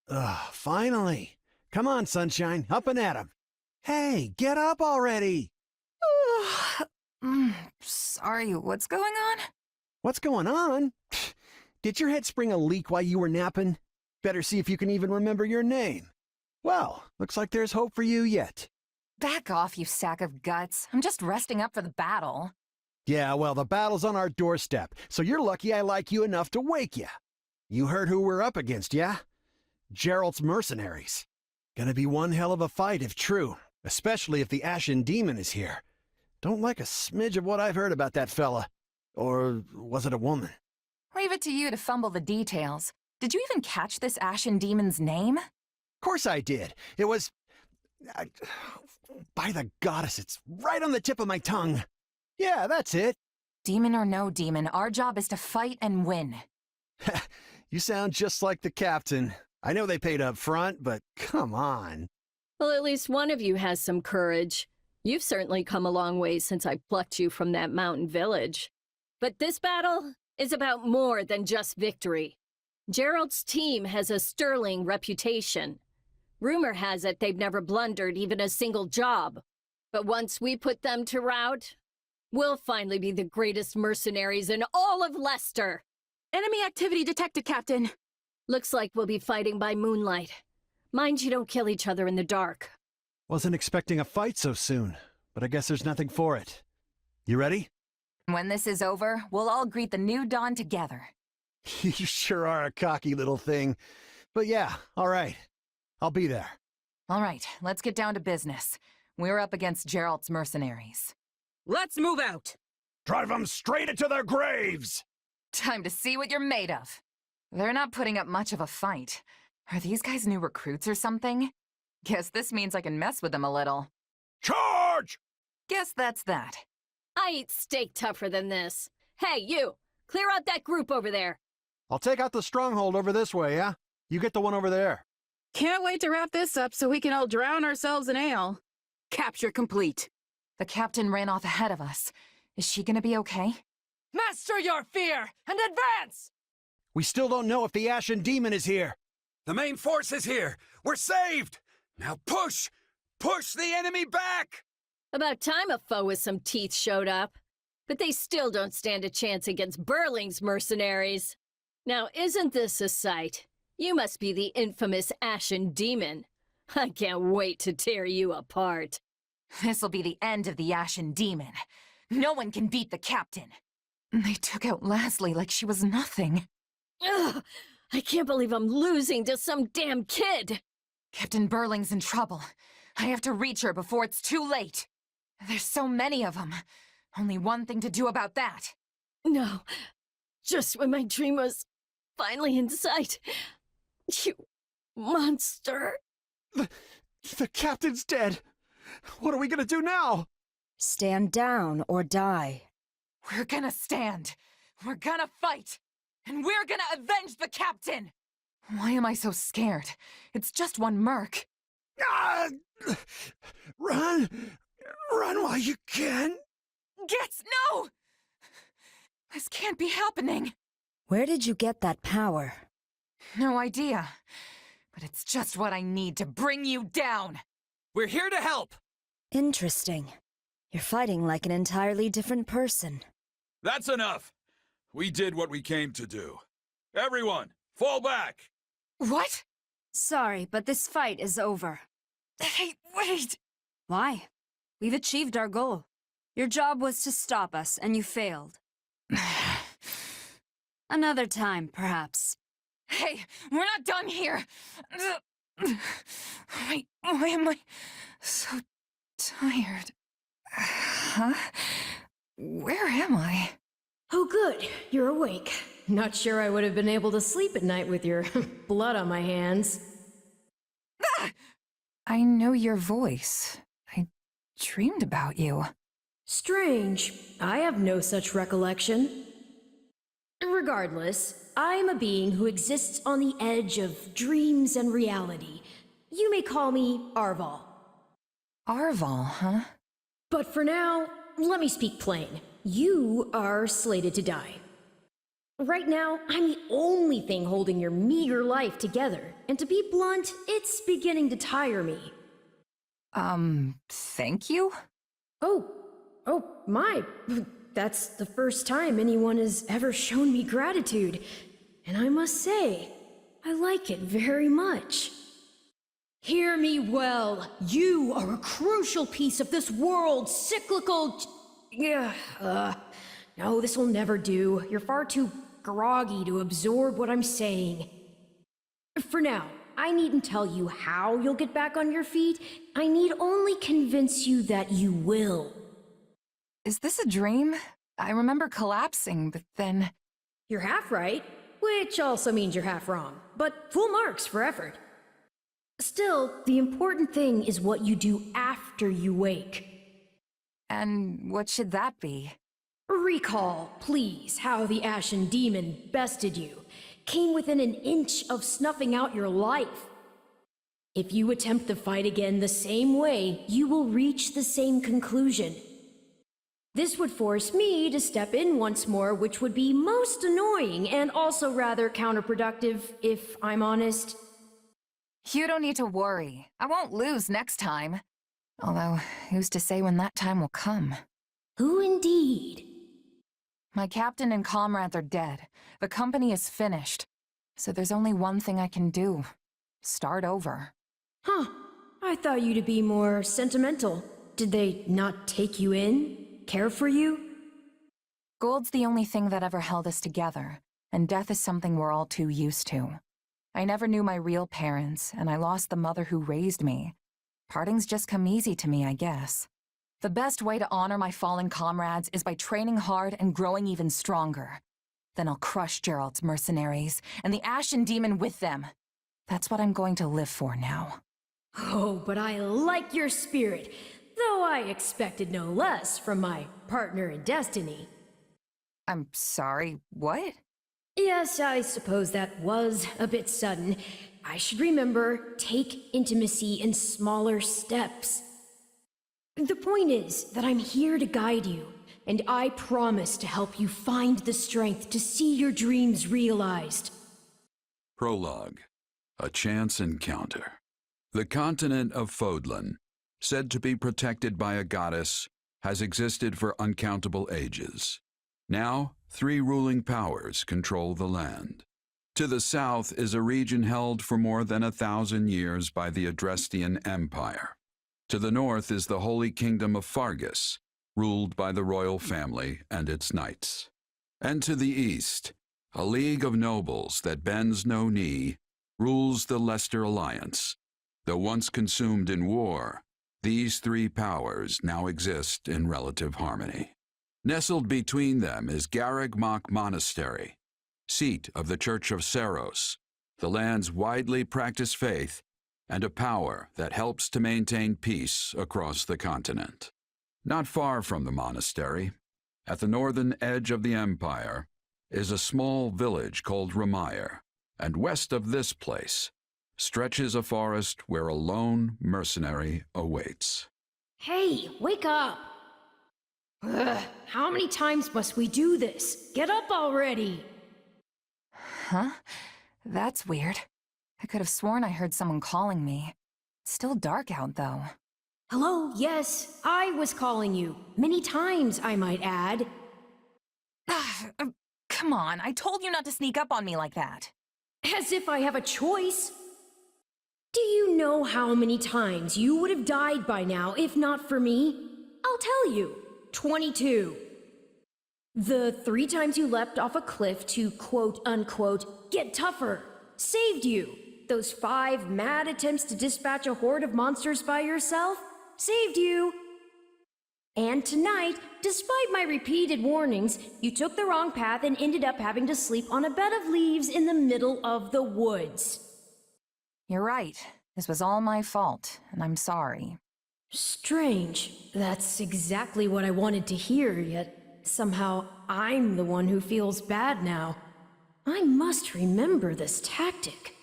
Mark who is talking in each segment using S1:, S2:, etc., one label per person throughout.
S1: Ugh, finally. Come on, Sunshine, up and at 'em. Hey, get up already!
S2: Sorry, what's going on?
S1: What's going on? Did your head spring a leak while you were napping? Better see if you can even remember your name. Well, looks like there's hope for you yet.
S2: Back off, you sack of guts. I'm just resting up for the battle.
S1: Yeah, well, the battle's on our doorstep, so you're lucky I like you enough to wake you. You heard who we're up against, yeah? Geralt's mercenaries. Gonna be one hell of a fight if true, especially if the Ashen Demon is here. Don't like a smidge of what I've heard about that fella. Or was it a woman?
S2: Leave it to you to fumble the details. Did you even catch this Ashen Demon's name?
S1: Of course I did. It was... by the goddess, it's right on the tip of my tongue. Yeah, that's it.
S2: Demon or no demon, our job is to fight and win.
S1: You sound just like the captain. I know they paid up front, but come on.
S3: Well, at least one of you has some courage. You've certainly come a long way since I plucked you from that mountain village. But this battle is about more than just victory. Gerald's team has a sterling reputation. Rumor has it they've never blundered even a single job. But once we put them to rout, we'll finally be the greatest mercenaries in all of Leicester.
S4: Enemy activity detected, Captain.
S3: Looks like we'll be fighting by moonlight. Mind you don't kill each other in the dark.
S1: Wasn't expecting a fight so soon, but I guess there's nothing for it. You ready?
S2: When this is over, we'll all greet the new dawn together.
S1: You sure are a cocky little thing. But yeah, all right. I'll be there.
S2: All right, let's get down to business. We're up against Geralt's mercenaries.
S4: Let's move out!
S1: Drive them straight into their graves!
S2: Time to see what you're made of. They're not putting up much of a fight. Are these guys new recruits or something? Guess this means I can mess with them a little.
S1: Charge!
S2: Guess that's that.
S3: I eat steak tougher than this. Hey, you! Clear out that group over there!
S1: I'll take out the stronghold over this way, yeah? You get the one over there.
S4: Can't wait to wrap this up so we can all drown ourselves in ale. Capture complete.
S2: The captain ran off ahead of us. Is she gonna be okay?
S4: Master your fear and advance!
S1: We still don't know if the Ashen Demon is here.
S5: The main force is here! We're saved! Now push! Push the enemy back!
S3: About time a foe with some teeth showed up. But they still don't stand a chance against Burling's mercenaries. Now, isn't this a sight? You must be the infamous Ashen Demon. I can't wait to tear you apart.
S2: This'll be the end of the Ashen Demon. No one can beat the captain. They took out Leslie like she was nothing.
S3: Ugh! I can't believe I'm losing to some damn kid!
S2: Captain Burling's in trouble. I have to reach her before it's too late. There's so many of them. Only one thing to do about that.
S3: No. Just when my dream was finally in sight. You monster.
S1: The captain's dead. What are we gonna do now?
S6: Stand down or die.
S2: We're gonna stand. We're gonna fight. And we're gonna avenge the captain! Why am I so scared? It's just one merc.
S1: Ah! Run! Run while you can!
S2: Gets no! This can't be happening.
S6: Where did you get that power?
S2: No idea. But it's just what I need to bring you down.
S5: We're here to help!
S6: Interesting. You're fighting like an entirely different person.
S5: That's enough! We did what we came to do. Everyone, fall back!
S2: What?
S6: Sorry, but this fight is over.
S2: Hey, wait!
S6: Why? We've achieved our goal. Your job was to stop us, and you failed. Another time, perhaps.
S2: Hey, we're not done here! Wait, why am I so tired? Huh? Where am I?
S7: Oh good, you're awake. Not sure I would have been able to sleep at night with your blood on my hands.
S2: Ah! I know your voice. I dreamed about you.
S7: Strange. I have no such recollection. Regardless, I am a being who exists on the edge of dreams and reality. You may call me Arval.
S2: Arval, huh?
S7: But for now, let me speak plain. You are slated to die. Right now, I'm the only thing holding your meager life together, and to be blunt, it's beginning to tire me.
S2: Thank you?
S7: Oh, my. That's the first time anyone has ever shown me gratitude. And I must say, I like it very much. Hear me well. You are a crucial piece of this world's cyclical... No, this will never do. You're far too groggy to absorb what I'm saying. For now, I needn't tell you how you'll get back on your feet. I need only convince you that you will.
S2: Is this a dream? I remember collapsing, but then...
S7: You're half right, which also means you're half wrong, but full marks for effort. Still, the important thing is what you do after you wake.
S2: And what should that be?
S7: Recall, please, how the Ashen Demon bested you, came within an inch of snuffing out your life. If you attempt the fight again the same way, you will reach the same conclusion. This would force me to step in once more, which would be most annoying and also rather counterproductive, if I'm honest.
S2: You don't need to worry. I won't lose next time. Although, who's to say when that time will come?
S7: Who indeed?
S2: My captain and comrades are dead. The company is finished. So there's only one thing I can do. Start over.
S7: Huh. I thought you to be more sentimental. Did they not take you in? Care for you?
S2: Gold's the only thing that ever held us together, and death is something we're all too used to. I never knew my real parents, and I lost the mother who raised me. Parting's just come easy to me, I guess. The best way to honor my fallen comrades is by training hard and growing even stronger. Then I'll crush Gerald's mercenaries, and the Ashen Demon with them. That's what I'm going to live for now.
S7: Oh, but I like your spirit, though I expected no less from my partner in destiny.
S2: I'm sorry, what?
S7: Yes, I suppose that was a bit sudden. I should remember, take intimacy in smaller steps. The point is that I'm here to guide you, and I promise to help you find the strength to see your dreams realized.
S5: Prologue. A chance encounter. The continent of Fodlan, said to be protected by a goddess, has existed for uncountable ages. Now, 3 ruling powers control the land. To the south is a region held for more than 1,000 years by the Adrestian Empire. To the north is the Holy Kingdom of Fargus, ruled by the royal family and its knights. And to the east, a league of nobles that bends no knee, rules the Leicester Alliance. Though once consumed in war, these 3 powers now exist in relative harmony. Nestled between them is Garreg Mach Monastery, seat of the Church of Saros, the land's widely practiced faith, and a power that helps to maintain peace across the continent. Not far from the monastery, at the northern edge of the empire, is a small village called Ramire, and west of this place stretches a forest where a lone mercenary awaits.
S7: Hey, wake up! Ugh, how many times must we do this? Get up already!
S2: Huh? That's weird. I could have sworn I heard someone calling me. It's still dark out, though.
S7: Hello, yes, I was calling you. Many times, I might add.
S2: Come on, I told you not to sneak up on me like that.
S7: As if I have a choice. Do you know how many times you would have died by now if not for me? I'll tell you. 22. The 3 times you leapt off a cliff to quote-unquote get tougher saved you. Those 5 mad attempts to dispatch a horde of monsters by yourself saved you. And tonight, despite my repeated warnings, you took the wrong path and ended up having to sleep on a bed of leaves in the middle of the woods.
S2: You're right. This was all my fault, and I'm sorry.
S7: Strange. That's exactly what I wanted to hear, yet somehow I'm the one who feels bad now. I must remember this tactic.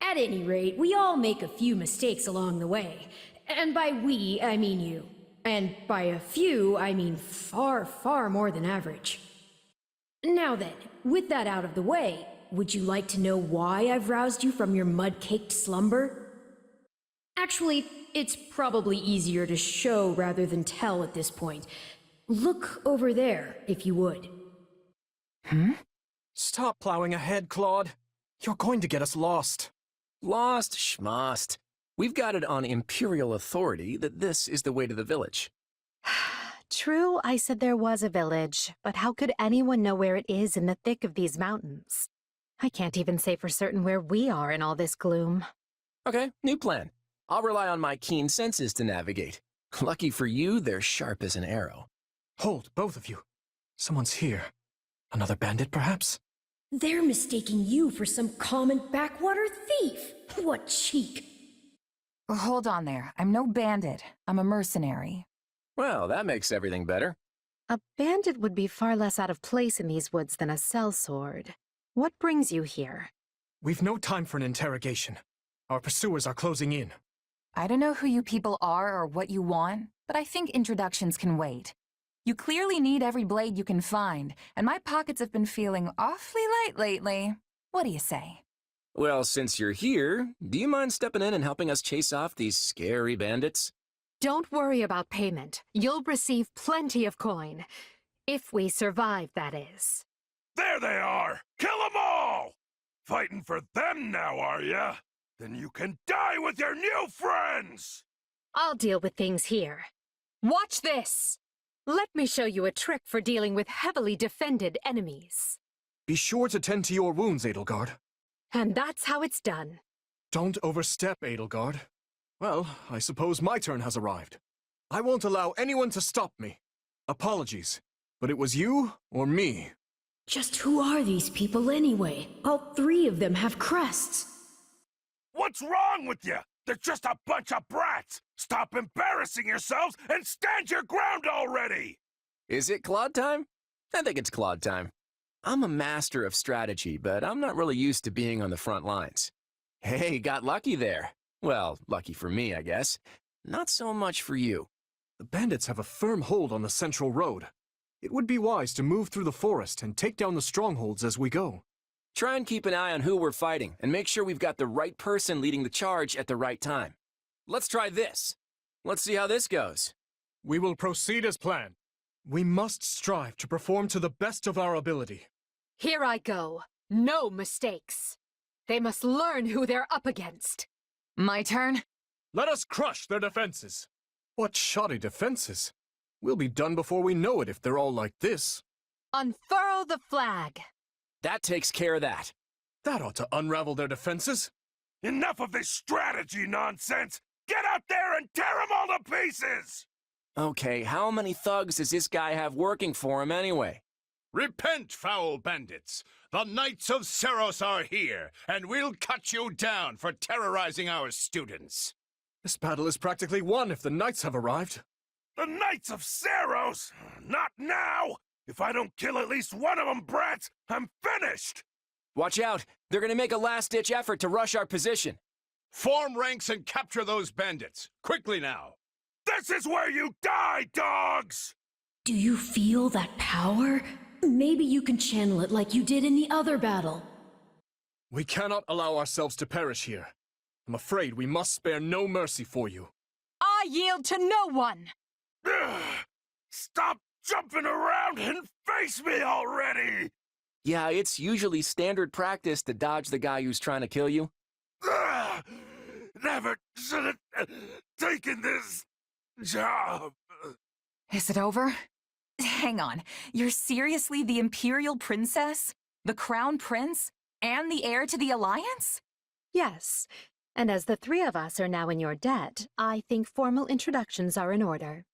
S7: At any rate, we all make a few mistakes along the way. And by we, I mean you. And by a few, I mean far, far more than average. Now then, with that out of the way, would you like to know why I've roused you from your mud-caked slumber? Actually, it's probably easier to show rather than tell at this point. Look over there, if you would.
S8: Stop plowing ahead, Claude. You're going to get us lost.
S9: Lost schmost. We've got it on Imperial authority that this is the way to the village.
S10: True, I said there was a village, but how could anyone know where it is in the thick of these mountains? I can't even say for certain where we are in all this gloom.
S9: Okay, new plan. I'll rely on my keen senses to navigate. Lucky for you, they're sharp as an arrow.
S8: Hold, both of you. Someone's here. Another bandit, perhaps?
S7: They're mistaking you for some common backwater thief. What cheek.
S2: Hold on there. I'm no bandit. I'm a mercenary.
S9: Well, that makes everything better.
S10: A bandit would be far less out of place in these woods than a sellsword. What brings you here?
S8: We've no time for an interrogation. Our pursuers are closing in.
S2: I don't know who you people are or what you want, but I think introductions can wait. You clearly need every blade you can find, and my pockets have been feeling awfully light lately. What do you say?
S9: Well, since you're here, do you mind stepping in and helping us chase off these scary bandits?
S10: Don't worry about payment. You'll receive plenty of coin. If we survive, that is.
S11: There they are! Kill them all! Fighting for them now, are ya? Then you can die with your new friends!
S10: I'll deal with things here. Watch this! Let me show you a trick for dealing with heavily defended enemies.
S8: Be sure to tend to your wounds, Edelgard.
S10: And that's how it's done.
S8: Don't overstep, Edelgard. Well, I suppose my turn has arrived. I won't allow anyone to stop me. Apologies, but it was you or me.
S7: Just who are these people anyway? All three of them have crests.
S11: What's wrong with you? They're just a bunch of brats! Stop embarrassing yourselves and stand your ground already!
S9: Is it Claude time? I think it's Claude time. I'm a master of strategy, but I'm not really used to being on the front lines. Hey, got lucky there. Well, lucky for me, I guess. Not so much for you.
S8: The bandits have a firm hold on the central road. It would be wise to move through the forest and take down the strongholds as we go.
S9: Try and keep an eye on who we're fighting, and make sure we've got the right person leading the charge at the right time. Let's try this. Let's see how this goes.
S8: We will proceed as planned. We must strive to perform to the best of our ability.
S10: Here I go. No mistakes. They must learn who they're up against.
S2: My turn?
S8: Let us crush their defenses. What shoddy defenses? We'll be done before we know it if they're all like this.
S10: Unfurl the flag.
S9: That takes care of that.
S8: That ought to unravel their defenses.
S11: Enough of this strategy nonsense! Get out there and tear them all to pieces!
S9: Okay, how many thugs does this guy have working for him anyway?
S11: Repent, foul bandits! The Knights of Seros are here, and we'll cut you down for terrorizing our students.
S8: This battle is practically won if the knights have arrived.
S11: The Knights of Seros? Not now! If I don't kill at least one of them brats, I'm finished!
S9: Watch out! They're gonna make a last-ditch effort to rush our position.
S11: Form ranks and capture those bandits. Quickly now. This is where you die, dogs!
S7: Do you feel that power? Maybe you can channel it like you did in the other battle.
S8: We cannot allow ourselves to perish here. I'm afraid we must spare no mercy for you.
S10: I yield to no one!
S11: Ugh. Stop jumping around and face me already!
S9: Yeah, it's usually standard practice to dodge the guy who's trying to kill you.
S11: Ugh. Never should have taken this job.
S2: Is it over? Hang on. You're seriously the Imperial Princess? The Crown Prince? And the heir to the Alliance?
S10: Yes, and as the three of us are now in your debt, I think formal introductions are in order.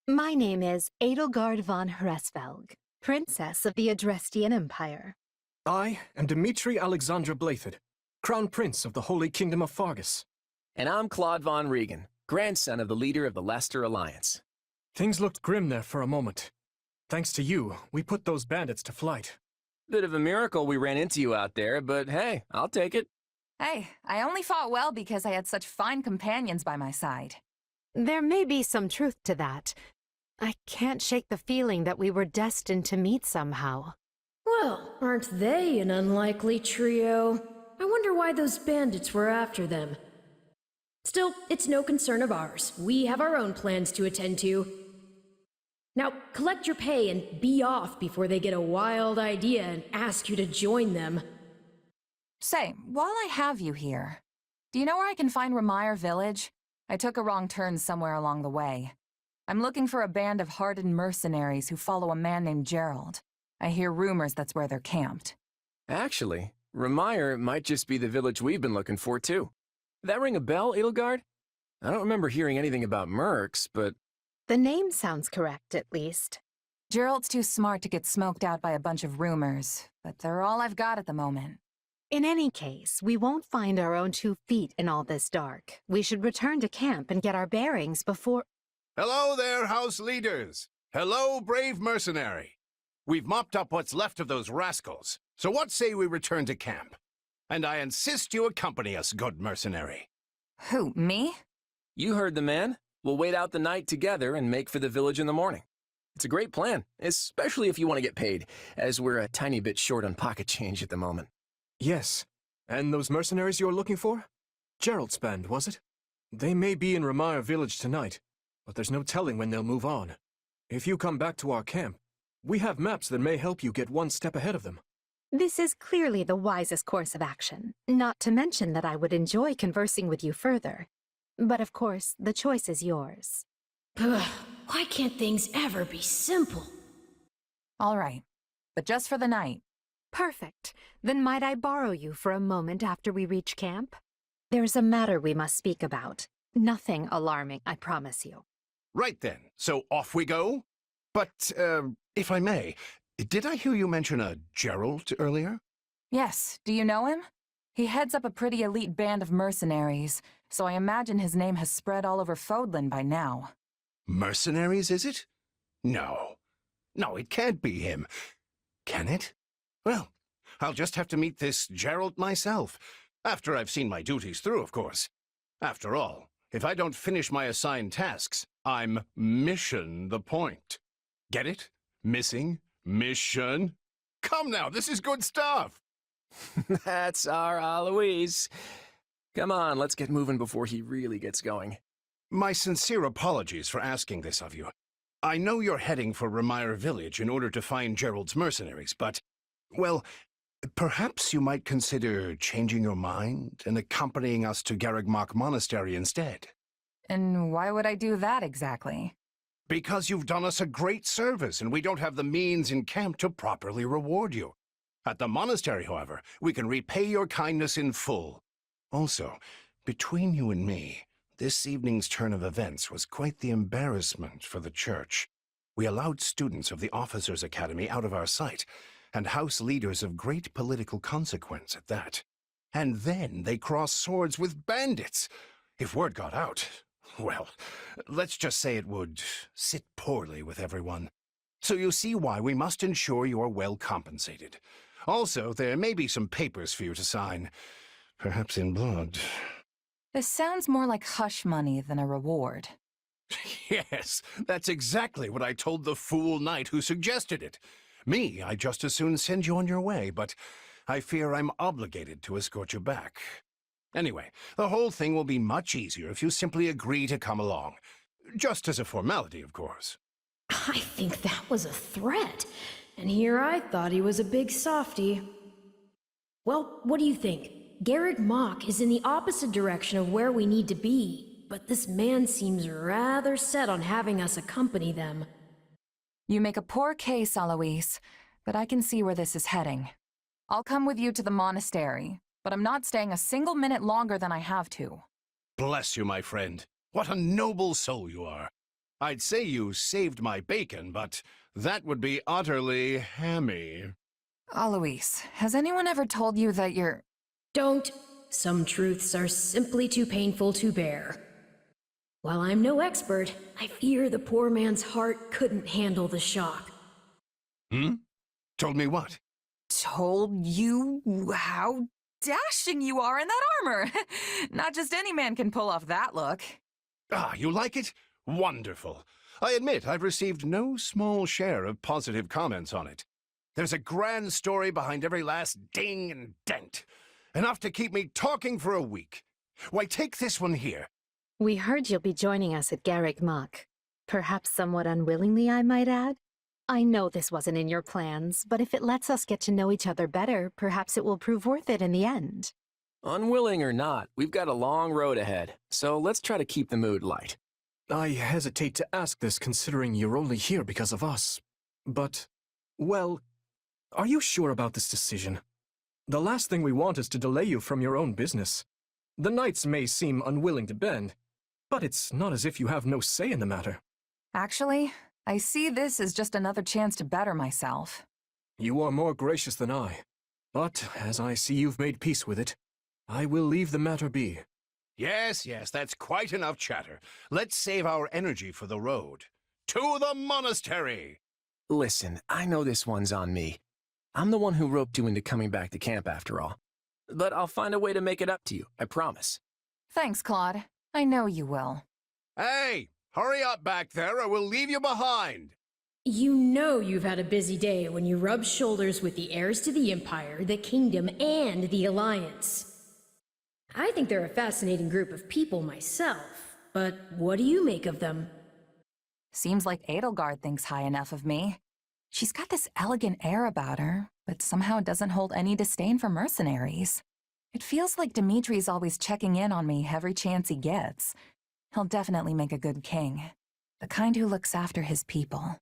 S10: My name is Edelgard von Hresvelg, Princess of the Adrestian Empire.
S8: I am Dmitri Alexandra Blathid, Crown Prince of the Holy Kingdom of Fargus.
S9: And I'm Claude von Regan, grandson of the leader of the Leicester Alliance.
S8: Things looked grim there for a moment. Thanks to you, we put those bandits to flight.
S9: Bit of a miracle we ran into you out there, but hey, I'll take it.
S2: Hey, I only fought well because I had such fine companions by my side.
S10: There may be some truth to that. I can't shake the feeling that we were destined to meet somehow.
S7: Well, aren't they an unlikely trio? I wonder why those bandits were after them. Still, it's no concern of ours. We have our own plans to attend to. Now, collect your pay and be off before they get a wild idea and ask you to join them.
S2: Say, while I have you here, do you know where I can find Remire Village? I took a wrong turn somewhere along the way. I'm looking for a band of hardened mercenaries who follow a man named Gerald. I hear rumors that's where they're camped.
S9: Actually, Remire might just be the village we've been looking for, too. That ring a bell, Edelgard? I don't remember hearing anything about mercs, but...
S10: The name sounds correct, at least.
S2: Gerald's too smart to get smoked out by a bunch of rumors, but they're all I've got at the moment.
S10: In any case, we won't find our own 2 feet in all this dark. We should return to camp and get our bearings before...
S11: Hello there, house leaders. Hello, brave mercenary. We've mopped up what's left of those rascals, so what say we return to camp? And I insist you accompany us, good mercenary.
S2: Who, me?
S9: You heard the man. We'll wait out the night together and make for the village in the morning. It's a great plan, especially if you want to get paid, as we're a tiny bit short on pocket change at the moment.
S8: Yes. And those mercenaries you're looking for? Gerald's band, was it? They may be in Remire Village tonight, but there's no telling when they'll move on. If you come back to our camp, we have maps that may help you get one step ahead of them.
S10: This is clearly the wisest course of action, not to mention that I would enjoy conversing with you further. But of course, the choice is yours.
S7: Ugh, why can't things ever be simple?
S2: All right, but just for the night.
S10: Perfect. Then might I borrow you for a moment after we reach camp? There's a matter we must speak about. Nothing alarming, I promise you.
S11: Right then, so off we go? But, if I may, did I hear you mention a Gerald earlier?
S2: Yes, do you know him? He heads up a pretty elite band of mercenaries, so I imagine his name has spread all over Fodlan by now.
S11: Mercenaries, is it? No. No, it can't be him. Can it? Well, I'll just have to meet this Gerald myself, after I've seen my duties through, of course. After all, if I don't finish my assigned tasks, I'm mission the point. Get it? Missing? Mission? Come now, this is good stuff!
S9: That's our Alois. Come on, let's get moving before he really gets going.
S11: My sincere apologies for asking this of you. I know you're heading for Remire Village in order to find Gerald's mercenaries, but, well, perhaps you might consider changing your mind and accompanying us to Garrigmach Monastery instead.
S2: And why would I do that exactly?
S11: Because you've done us a great service, and we don't have the means in camp to properly reward you. At the monastery, however, we can repay your kindness in full. Also, between you and me, this evening's turn of events was quite the embarrassment for the church. We allowed students of the Officers' Academy out of our sight, and house leaders of great political consequence at that. And then they crossed swords with bandits. If word got out, well, let's just say it would sit poorly with everyone. So you see why we must ensure you are well compensated. Also, there may be some papers for you to sign, perhaps in blood.
S2: This sounds more like hush money than a reward.
S11: Yes, that's exactly what I told the fool knight who suggested it. Me, I'd just as soon send you on your way, but I fear I'm obligated to escort you back. Anyway, the whole thing will be much easier if you simply agree to come along. Just as a formality, of course.
S7: I think that was a threat, and here I thought he was a big softy. Well, what do you think? Garrigmach is in the opposite direction of where we need to be, but this man seems rather set on having us accompany them.
S2: You make a poor case, Alois, but I can see where this is heading. I'll come with you to the monastery, but I'm not staying a single minute longer than I have to.
S11: Bless you, my friend. What a noble soul you are. I'd say you saved my bacon, but that would be utterly hammy.
S2: Alois, has anyone ever told you that you're...
S7: Don't. Some truths are simply too painful to bear. While I'm no expert, I fear the poor man's heart couldn't handle the shock.
S11: Told me what?
S2: Told you how dashing you are in that armor. Not just any man can pull off that look.
S11: Ah, you like it? Wonderful. I admit I've received no small share of positive comments on it. There's a grand story behind every last ding and dent. Enough to keep me talking for a week. Why, take this one here.
S10: We heard you'll be joining us at Garreg Mach. Perhaps somewhat unwillingly, I might add. I know this wasn't in your plans, but if it lets us get to know each other better, perhaps it will prove worth it in the end.
S9: Unwilling or not, we've got a long road ahead, so let's try to keep the mood light.
S8: I hesitate to ask this considering you're only here because of us. But, well, are you sure about this decision? The last thing we want is to delay you from your own business. The knights may seem unwilling to bend, but it's not as if you have no say in the matter.
S2: Actually, I see this as just another chance to better myself.
S8: You are more gracious than I, but as I see you've made peace with it, I will leave the matter be.
S11: Yes, that's quite enough chatter. Let's save our energy for the road. To the monastery!
S9: Listen, I know this one's on me. I'm the one who roped you into coming back to camp after all. But I'll find a way to make it up to you, I promise.
S2: Thanks, Claude. I know you will.
S11: Hey, hurry up back there or we'll leave you behind.
S7: You know you've had a busy day when you rub shoulders with the heirs to the Empire, the Kingdom, and the Alliance. I think they're a fascinating group of people myself, but what do you make of them?
S2: Seems like Edelgard thinks high enough of me. She's got this elegant air about her, but somehow doesn't hold any disdain for mercenaries. It feels like Dimitri's always checking in on me every chance he gets. He'll definitely make a good king. The kind who looks after his people.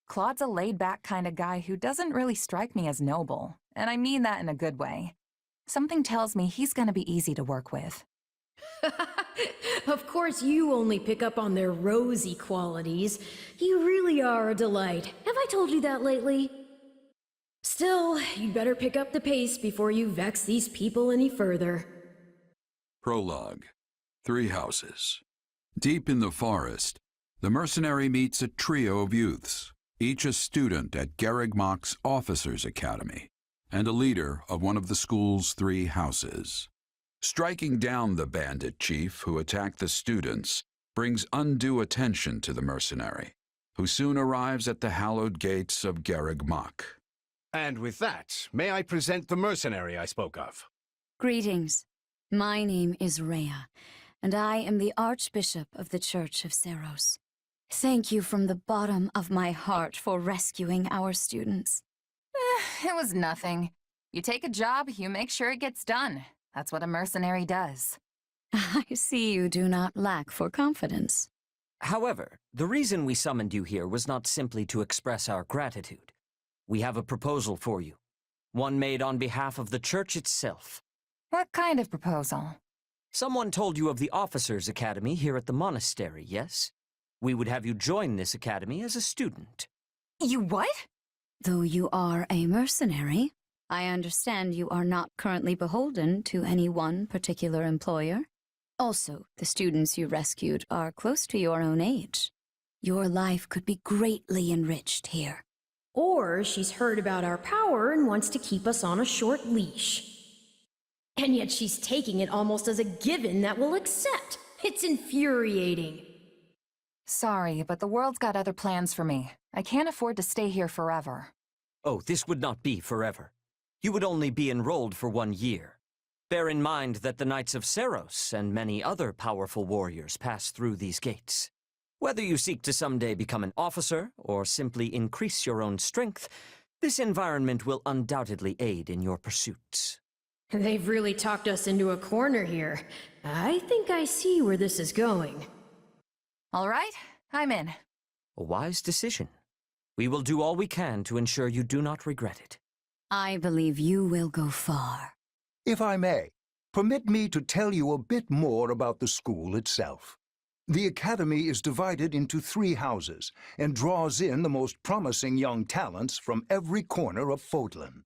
S2: Claude's a laid-back kind of guy who doesn't really strike me as noble, and I mean that in a good way. Something tells me he's gonna be easy to work with.
S7: Of course you only pick up on their rosy qualities. You really are a delight. Have I told you that lately? Still, you'd better pick up the pace before you vex these people any further.
S5: Prologue. 3 houses. Deep in the forest, the mercenary meets a trio of youths, each a student at Garreg Mach's Officers' Academy, and a leader of one of the school's 3 houses. Striking down the bandit chief who attacked the students brings undue attention to the mercenary, who soon arrives at the hallowed gates of Garreg Mach.
S11: And with that, may I present the mercenary I spoke of?
S12: Greetings. My name is Rhea, and I am the Archbishop of the Church of Seros. Thank you from the bottom of my heart for rescuing our students.
S2: It was nothing. You take a job, you make sure it gets done. That's what a mercenary does.
S12: I see you do not lack for confidence.
S13: However, the reason we summoned you here was not simply to express our gratitude. We have a proposal for you, one made on behalf of the church itself.
S2: What kind of proposal?
S13: Someone told you of the Officers' Academy here at the monastery, yes? We would have you join this academy as a student.
S2: You what?
S12: Though you are a mercenary, I understand you are not currently beholden to any one particular employer. Also, the students you rescued are close to your own age. Your life could be greatly enriched here.
S7: Or she's heard about our power and wants to keep us on a short leash. And yet she's taking it almost as a given that we'll accept. It's infuriating.
S2: Sorry, but the world's got other plans for me. I can't afford to stay here forever.
S13: Oh, this would not be forever. You would only be enrolled for 1 year. Bear in mind that the Knights of Seros and many other powerful warriors pass through these gates. Whether you seek to someday become an officer or simply increase your own strength, this environment will undoubtedly aid in your pursuits.
S7: They've really talked us into a corner here. I think I see where this is going.
S2: All right, I'm in.
S13: A wise decision. We will do all we can to ensure you do not regret it.
S12: I believe you will go far.
S14: If I may, permit me to tell you a bit more about the school itself. The academy is divided into 3 houses and draws in the most promising young talents from every corner of Fodlan.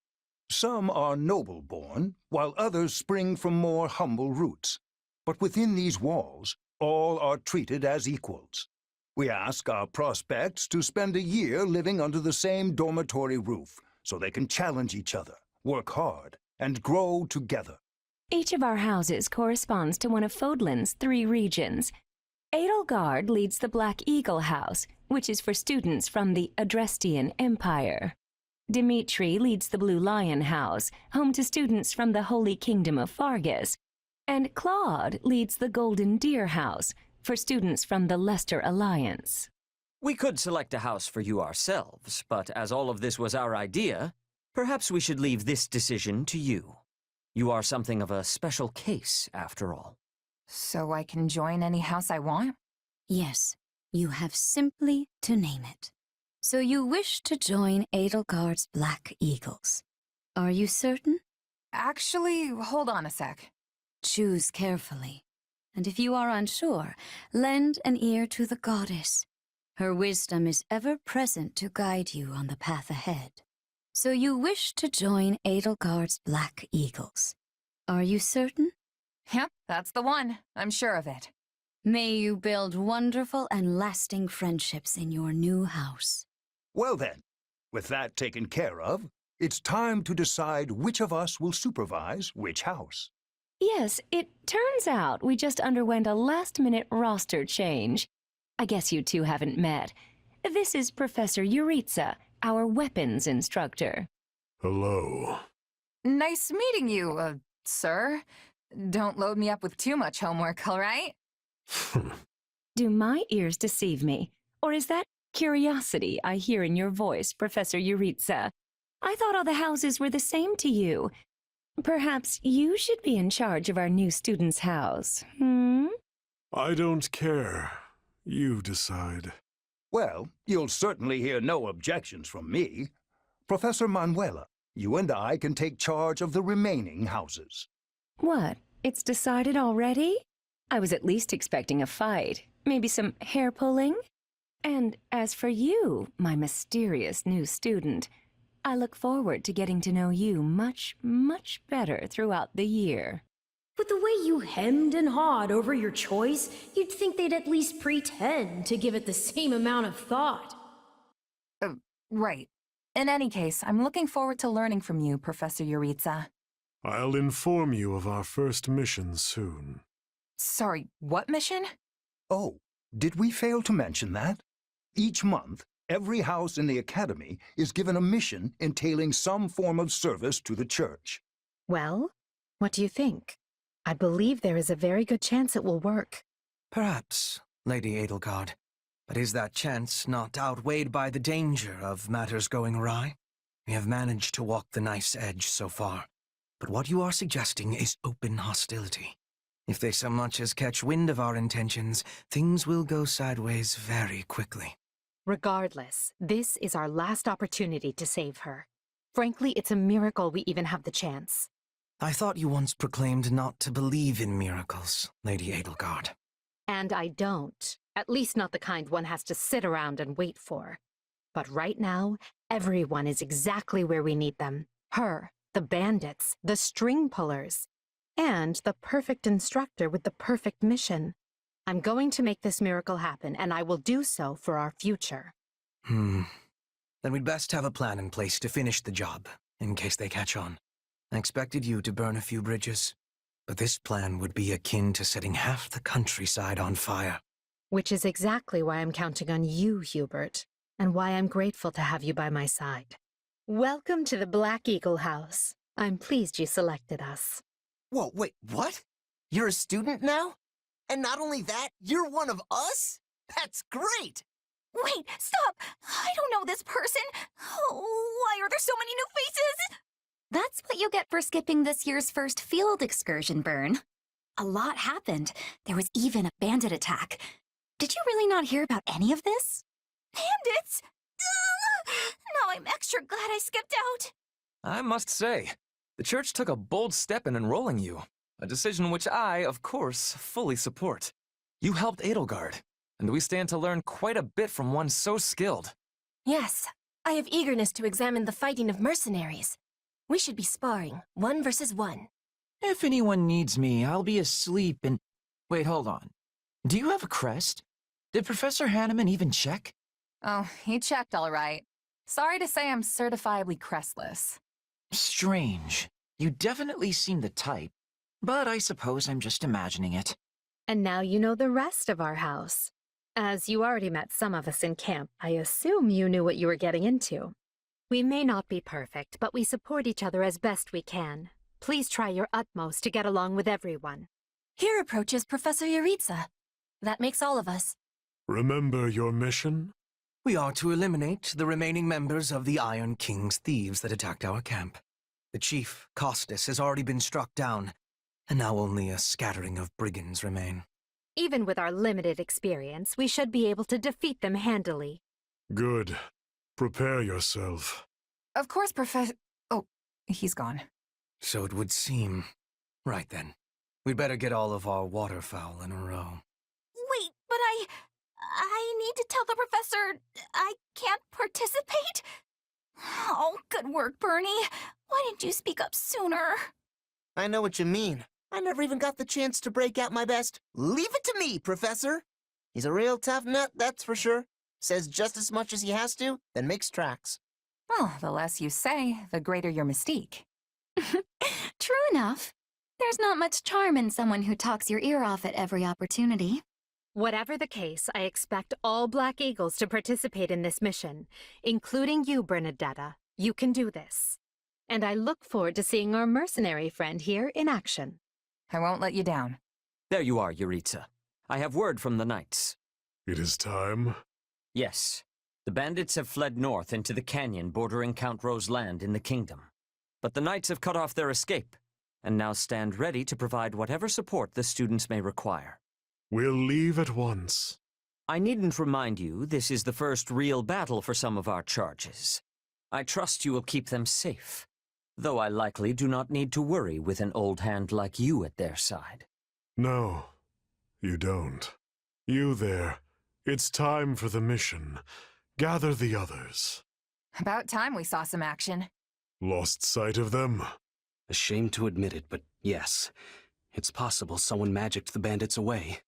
S14: Some are noble-born, while others spring from more humble roots. But within these walls, all are treated as equals. We ask our prospects to spend a year living under the same dormitory roof, so they can challenge each other, work hard, and grow together.
S10: Each of our houses corresponds to one of Fodlan's 3 regions. Edelgard leads the Black Eagle House, which is for students from the Adrestian Empire.
S15: Dimitri leads the Blue Lion House, home to students from the Holy Kingdom of Fargus. And Claude leads the Golden Deer House, for students from the Leicester Alliance.
S13: We could select a house for you ourselves, but as all of this was our idea, perhaps we should leave this decision to you. You are something of a special case, after all.
S2: So I can join any house I want?
S12: Yes, you have simply to name it. So you wish to join Edelgard's Black Eagles. Are you certain?
S2: Actually, hold on a sec.
S12: Choose carefully. And if you are unsure, lend an ear to the goddess. Her wisdom is ever present to guide you on the path ahead. So you wish to join Edelgard's Black Eagles. Are you certain?
S2: Yep, that's the one. I'm sure of it.
S12: May you build wonderful and lasting friendships in your new house.
S14: Well then, with that taken care of, it's time to decide which of us will supervise which house.
S15: Yes, it turns out we just underwent a last-minute roster change. I guess you two haven't met. This is Professor Yuritsa, our weapons instructor.
S16: Hello.
S2: Nice meeting you, sir. Don't load me up with too much homework, all right?
S15: Do my ears deceive me? Or is that curiosity I hear in your voice, Professor Yuritsa? I thought all the houses were the same to you. Perhaps you should be in charge of our new student's house, hmm?
S16: I don't care. You decide.
S14: Well, you'll certainly hear no objections from me. Professor Manuela, you and I can take charge of the remaining houses.
S15: What? It's decided already? I was at least expecting a fight. Maybe some hair-pulling? And as for you, my mysterious new student, I look forward to getting to know you much, much better throughout the year.
S7: With the way you hemmed and hawed over your choice, you'd think they'd at least pretend to give it the same amount of thought.
S2: Right. In any case, I'm looking forward to learning from you, Professor Yuritsa.
S16: I'll inform you of our first mission soon.
S2: Sorry, what mission?
S14: Oh, did we fail to mention that? Each month, every house in the Academy is given a mission entailing some form of service to the Church.
S10: Well, what do you think? I believe there is a very good chance it will work.
S17: Perhaps, Lady Edelgard. But is that chance not outweighed by the danger of matters going awry? We have managed to walk the knife's edge so far. But what you are suggesting is open hostility. If they so much as catch wind of our intentions, things will go sideways very quickly.
S10: Regardless, this is our last opportunity to save her. Frankly, it's a miracle we even have the chance.
S17: I thought you once proclaimed not to believe in miracles, Lady Edelgard.
S10: And I don't. At least not the kind one has to sit around and wait for. But right now, everyone is exactly where we need them. Her, the bandits, the string pullers, and the perfect instructor with the perfect mission. I'm going to make this miracle happen, and I will do so for our future.
S17: Then we'd best have a plan in place to finish the job, in case they catch on. I expected you to burn a few bridges, but this plan would be akin to setting half the countryside on fire.
S10: Which is exactly why I'm counting on you, Hubert, and why I'm grateful to have you by my side. Welcome to the Black Eagle House. I'm pleased you selected us.
S18: Whoa, wait, what? You're a student now? And not only that, you're one of us? That's great!
S19: Wait, stop! I don't know this person! Why are there so many new faces?
S20: That's what you'll get for skipping this year's first field excursion, Byrne. A lot happened. There was even a bandit attack. Did you really not hear about any of this?
S19: Bandits? Now I'm extra glad I skipped out.
S9: I must say, the church took a bold step in enrolling you, a decision which I, of course, fully support. You helped Edelgard, and we stand to learn quite a bit from one so skilled.
S19: Yes, I have eagerness to examine the fighting of mercenaries. We should be sparring, 1 versus 1.
S21: If anyone needs me, I'll be asleep and... Wait, hold on. Do you have a crest? Did Professor Hanneman even check?
S2: Oh, he checked all right. Sorry to say I'm certifiably crestless.
S21: Strange. You definitely seem the type, but I suppose I'm just imagining it.
S10: And now you know the rest of our house. As you already met some of us in camp, I assume you knew what you were getting into. We may not be perfect, but we support each other as best we can. Please try your utmost to get along with everyone.
S19: Here approaches Professor Yuritsa. That makes all of us.
S16: Remember your mission?
S17: We are to eliminate the remaining members of the Iron King's thieves that attacked our camp. The chief, Costas, has already been struck down, and now only a scattering of brigands remain.
S10: Even with our limited experience, we should be able to defeat them handily.
S16: Good. Prepare yourself.
S2: Of course, Professor... Oh, he's gone.
S17: So it would seem. Right then. We'd better get all of our waterfowl in a row.
S20: Wait, but I need to tell the professor I can't participate? Oh, good work, Bernie. Why didn't you speak up sooner?
S18: I know what you mean. I never even got the chance to break out my best. Leave it to me, Professor. He's a real tough nut, that's for sure. Says just as much as he has to, then makes tracks.
S2: Oh, the less you say, the greater your mystique.
S20: True enough. There's not much charm in someone who talks your ear off at every opportunity.
S10: Whatever the case, I expect all Black Eagles to participate in this mission, including you, Bernadetta. You can do this. And I look forward to seeing our mercenary friend here in action.
S2: I won't let you down.
S13: There you are, Yuritsa. I have word from the knights.
S16: It is time?
S13: Yes. The bandits have fled north into the canyon bordering Count Ro's land in the kingdom. But the knights have cut off their escape, and now stand ready to provide whatever support the students may require.
S16: We'll leave at once.
S13: I needn't remind you this is the first real battle for some of our charges. I trust you will keep them safe, though I likely do not need to worry with an old hand like you at their side.
S16: No, you don't. You there. It's time for the mission. Gather the others.
S2: About time we saw some action.
S16: Lost sight of them?
S4: Ashamed to admit it, but yes. It's possible someone magicked the bandits away.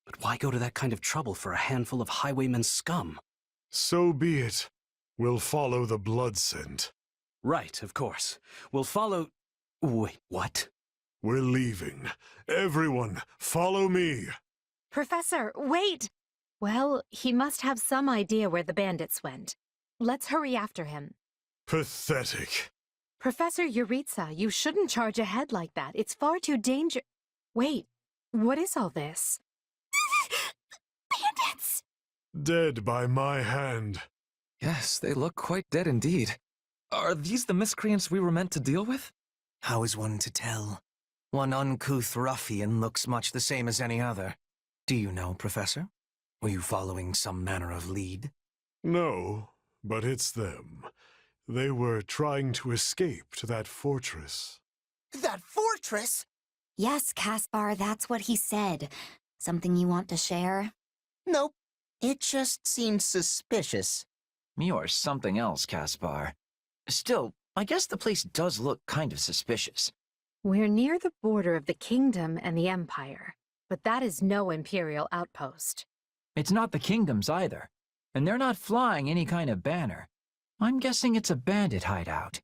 S4: But why go to that kind of trouble for a handful of highwaymen scum?
S16: So be it. We'll follow the blood scent.
S4: Right, of course. We'll follow... Wait, what?
S16: We're leaving. Everyone, follow me.
S10: Professor, wait! Well, he must have some idea where the bandits went. Let's hurry after him.
S16: Pathetic.
S10: Professor Yuritsa, you shouldn't charge ahead like that. It's far too dangerous. Wait, what is all this?
S20: Bandits!
S16: Dead by my hand.
S17: Yes, they look quite dead indeed. Are these the miscreants we were meant to deal with? How is one to tell? One uncouth ruffian looks much the same as any other. Do you know, Professor? Were you following some manner of lead?
S16: No, but it's them. They were trying to escape to that fortress.
S18: That fortress?
S20: Yes, Caspar, that's what he said. Something you want to share?
S18: Nope. It just seems suspicious.
S21: You're something else, Caspar. Still, I guess the place does look kind of suspicious.
S10: We're near the border of the kingdom and the empire, but that is no imperial outpost.
S21: It's not the kingdoms either, and they're not flying any kind of banner. I'm guessing it's a bandit hideout.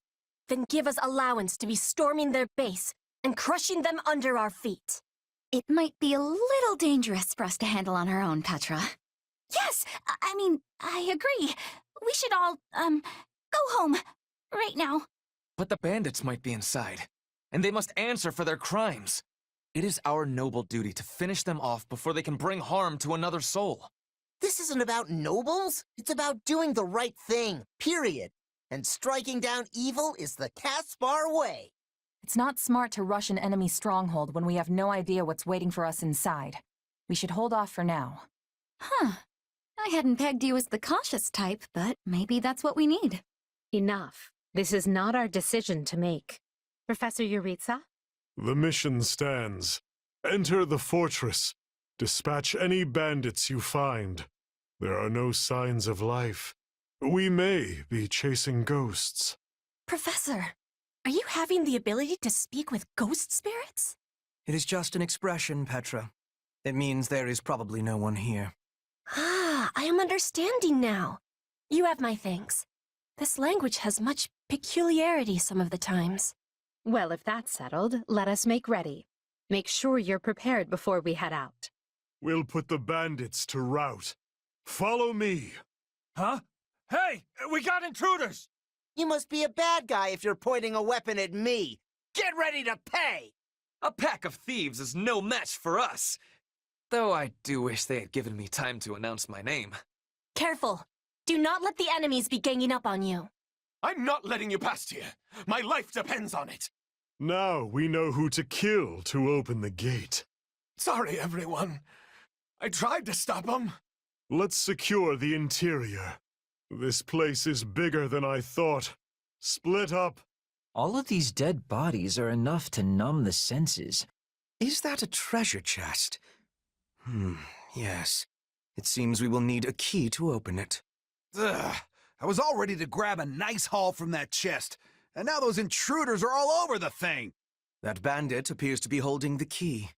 S19: Then give us allowance to be storming their base and crushing them under our feet.
S20: It might be a little dangerous for us to handle on our own, Petra. Yes, I agree. We should all, go home. Right now.
S17: But the bandits might be inside, and they must answer for their crimes. It is our noble duty to finish them off before they can bring harm to another soul.
S18: This isn't about nobles. It's about doing the right thing, period. And striking down evil is the Caspar way.
S2: It's not smart to rush an enemy stronghold when we have no idea what's waiting for us inside. We should hold off for now.
S20: Huh. I hadn't pegged you as the cautious type, but maybe that's what we need.
S10: Enough. This is not our decision to make. Professor Yuritsa?
S16: The mission stands. Enter the fortress. Dispatch any bandits you find. There are no signs of life. We may be chasing ghosts.
S19: Professor, are you having the ability to speak with ghost spirits?
S17: It is just an expression, Petra. It means there is probably no one here.
S19: Ah, I am understanding now. You have my thanks. This language has much peculiarity some of the times.
S10: Well, if that's settled, let us make ready. Make sure you're prepared before we head out.
S16: We'll put the bandits to rout. Follow me.
S21: Huh? Hey, we got intruders!
S18: You must be a bad guy if you're pointing a weapon at me. Get ready to pay!
S3: A pack of thieves is no match for us. Though I do wish they had given me time to announce my name.
S19: Careful. Do not let the enemies be ganging up on you.
S8: I'm not letting you past here. My life depends on it.
S16: Now we know who to kill to open the gate.
S8: Sorry, everyone. I tried to stop them.
S16: Let's secure the interior. This place is bigger than I thought. Split up.
S21: All of these dead bodies are enough to numb the senses.
S17: Is that a treasure chest? Yes. It seems we will need a key to open it.
S22: Ugh. I was all ready to grab a nice haul from that chest, and now those intruders are all over the thing.
S17: That bandit appears to be holding the key.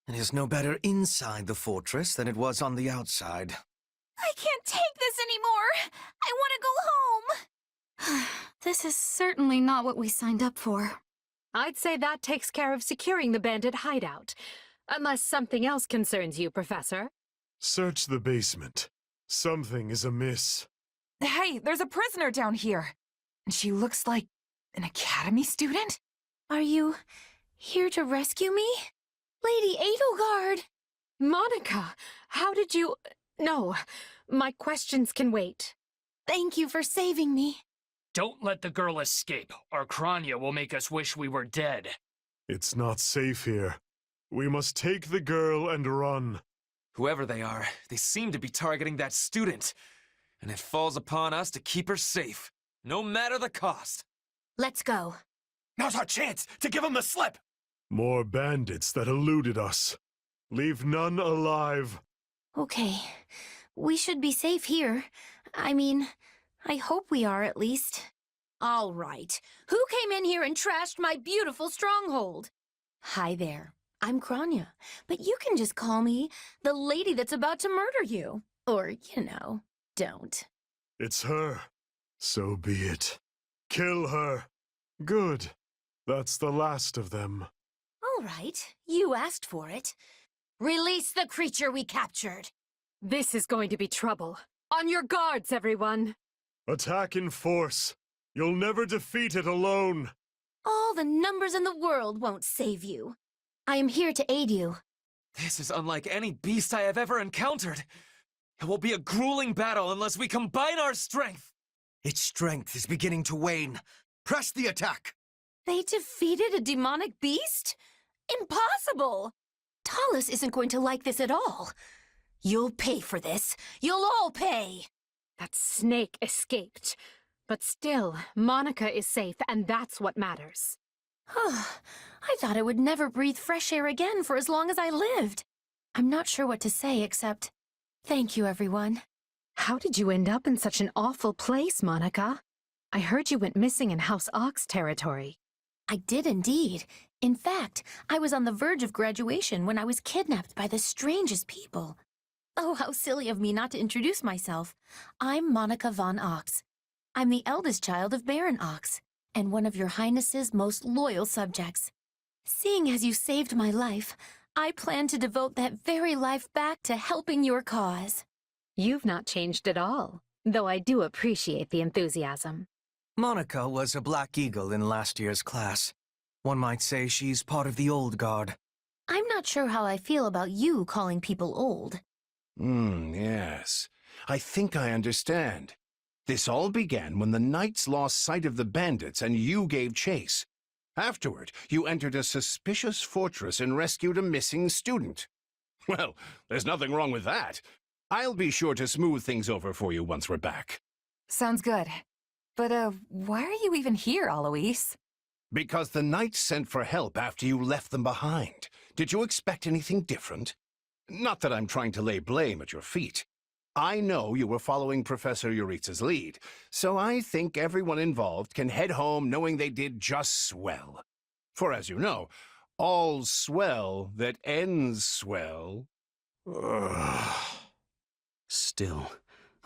S17: It is no better inside the fortress than it was on the outside.
S20: I can't take this anymore! I want to go home! This is certainly not what we signed up for.
S10: I'd say that takes care of securing the bandit hideout. Unless something else concerns you, Professor.
S16: Search the basement. Something is amiss.
S2: Hey, there's a prisoner down here. And she looks like an academy student?
S19: Are you here to rescue me? Lady Edelgard!
S10: Monica, how did you... No, my questions can wait.
S19: Thank you for saving me.
S23: Don't let the girl escape, or Kranya will make us wish we were dead.
S16: It's not safe here. We must take the girl and run.
S3: Whoever they are, they seem to be targeting that student. And it falls upon us to keep her safe, no matter the cost.
S19: Let's go.
S8: Now's our chance to give them the slip.
S16: More bandits that eluded us. Leave none alive.
S19: Okay. We should be safe here. I mean, I hope we are at least. All right. Who came in here and trashed my beautiful stronghold? Hi there. I'm Kranya, but you can just call me the lady that's about to murder you. Or, don't.
S16: It's her. So be it. Kill her. Good. That's the last of them.
S19: All right. You asked for it. Release the creature we captured.
S10: This is going to be trouble. On your guards, everyone.
S16: Attack in force. You'll never defeat it alone.
S19: All the numbers in the world won't save you. I am here to aid you.
S3: This is unlike any beast I have ever encountered. It will be a grueling battle unless we combine our strength.
S17: Its strength is beginning to wane. Press the attack.
S19: They defeated a demonic beast? Impossible! Talus isn't going to like this at all. You'll pay for this. You'll all pay.
S10: That snake escaped. But still, Monica is safe, and that's what matters.
S19: I thought I would never breathe fresh air again for as long as I lived. I'm not sure what to say except, thank you, everyone.
S10: How did you end up in such an awful place, Monica? I heard you went missing in House Ox territory.
S19: I did indeed. In fact, I was on the verge of graduation when I was kidnapped by the strangest people. Oh, how silly of me not to introduce myself. I'm Monica von Ox. I'm the eldest child of Baron Ox, and one of your Highness's most loyal subjects. Seeing as you saved my life, I plan to devote that very life back to helping your cause.
S10: You've not changed at all, though I do appreciate the enthusiasm.
S17: Monica was a Black Eagle in last year's class. One might say she's part of the old guard.
S19: I'm not sure how I feel about you calling people old.
S11: Yes. I think I understand. This all began when the knights lost sight of the bandits and you gave chase. Afterward, you entered a suspicious fortress and rescued a missing student. Well, there's nothing wrong with that. I'll be sure to smooth things over for you once we're back.
S2: Sounds good. But, why are you even here, Alois?
S11: Because the knights sent for help after you left them behind. Did you expect anything different? Not that I'm trying to lay blame at your feet. I know you were following Professor Euritza's lead, so I think everyone involved can head home knowing they did just swell. For as you know, all swell that ends swell...
S4: Still,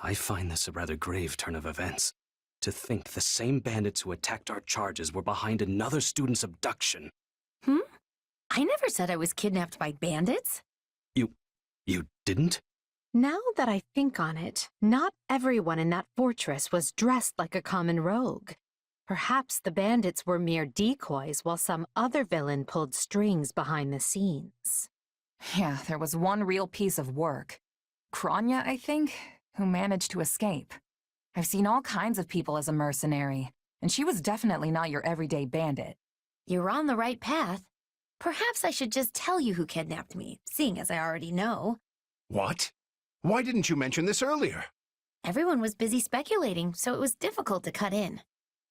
S4: I find this a rather grave turn of events. To think the same bandits who attacked our charges were behind another student's abduction.
S19: I never said I was kidnapped by bandits.
S4: You didn't?
S10: Now that I think on it, not everyone in that fortress was dressed like a common rogue. Perhaps the bandits were mere decoys while some other villain pulled strings behind the scenes.
S2: Yeah, there was one real piece of work. Kranya, I think, who managed to escape. I've seen all kinds of people as a mercenary, and she was definitely not your everyday bandit.
S19: You're on the right path. Perhaps I should just tell you who kidnapped me, seeing as I already know.
S11: What? Why didn't you mention this earlier?
S19: Everyone was busy speculating, so it was difficult to cut in.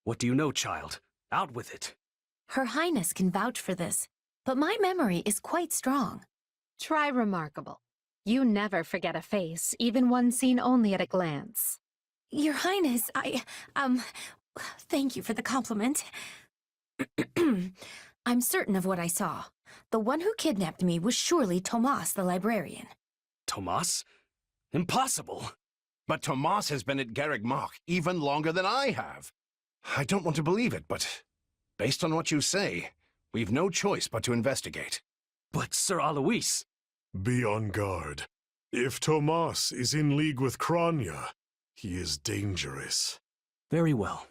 S4: What do you know, child? Out with it.
S19: Her Highness can vouch for this, but my memory is quite strong.
S10: Try remarkable. You never forget a face, even one seen only at a glance.
S19: Your Highness, thank you for the compliment. I'm certain of what I saw. The one who kidnapped me was surely Tomas the librarian.
S4: Tomas? Impossible!
S11: But Tomas has been at Garreg Mach even longer than I have. I don't want to believe it, but based on what you say, we've no choice but to investigate.
S4: But Sir Alois...
S16: Be on guard. If Tomas is in league with Kranya, he is dangerous.
S4: Very well.